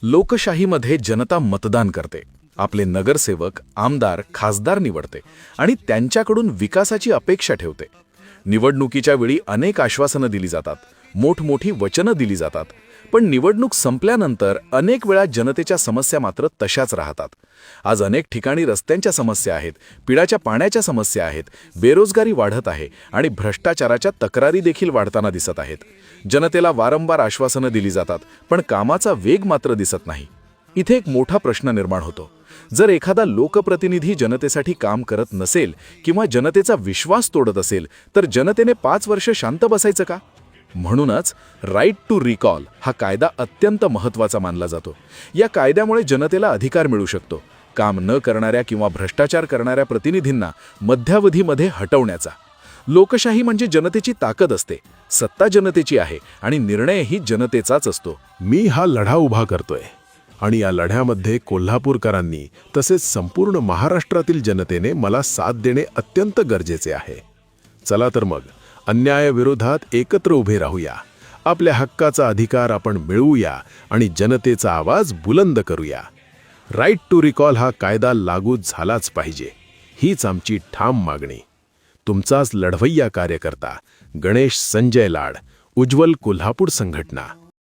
लोकशाहीमध्ये जनता मतदान करते, आपले नगरसेवक, आमदार, खासदार निवडते आणि त्यांच्याकडून विकासाची अपेक्षा ठेवते. निवडणुकीच्या वेळी अनेक आश्वासनं दिली जातात, मोठमोठी वचनं दिली जातात, पण निवडणूक संपल्यानंतर अनेक वेळा जनतेच्या समस्या मात्र तशाच राहतात. आज अनेक ठिकाणी रस्त्यांच्या समस्या आहेत, पिण्याच्या पाण्याच्या समस्या आहेत, बेरोजगारी वाढत आहे आणि भ्रष्टाचाराच्या तक्रारी देखील वाढताना दिसत आहेत. जनतेला वारंवार आश्वासनं दिली जातात, पण कामाचा वेग मात्र दिसत नाही. इथे एक मोठा प्रश्न निर्माण होतो. जर एखादा लोकप्रतिनिधी जनतेसाठी काम करत नसेल किंवा जनतेचा विश्वास तोडत असेल, तर जनतेने 5 वर्ष शांत बसायचं का? म्हणूनच राईट टू रिकॉल हा कायदा अत्यंत महत्त्वाचा मानला जातो. या कायद्यामुळे जनतेला अधिकार मिळू शकतो, काम न करणाऱ्या किंवा भ्रष्टाचार करणाऱ्या प्रतिनिधींना मध्यावधीमध्ये हटवण्याचा. लोकशाही म्हणजे जनतेची ताकद असते, सत्ता जनतेची आहे आणि निर्णयही जनतेचाच असतो. मी हा लढा उभा करतोय आणि या लढ्यामध्ये कोल्हापूरकरांनी तसेच संपूर्ण महाराष्ट्रातील जनतेने मला साथ देणे अत्यंत गरजेचे आहे. चला तर मग अन्यायाविरोधात एकत्र उभे राहूया, आपल्या हक्काचा अधिकार आपण मिळवूया आणि जनतेचा आवाज बुलंद करूया. राईट टू रिकॉल हा कायदा लागू झालाच पाहिजे, हीच आमची ठाम मागणी. तुमचाच लढवय्या कार्यकर्ता गणेश संजय लाड, उज्ज्वल कोल्हापूर संघटना.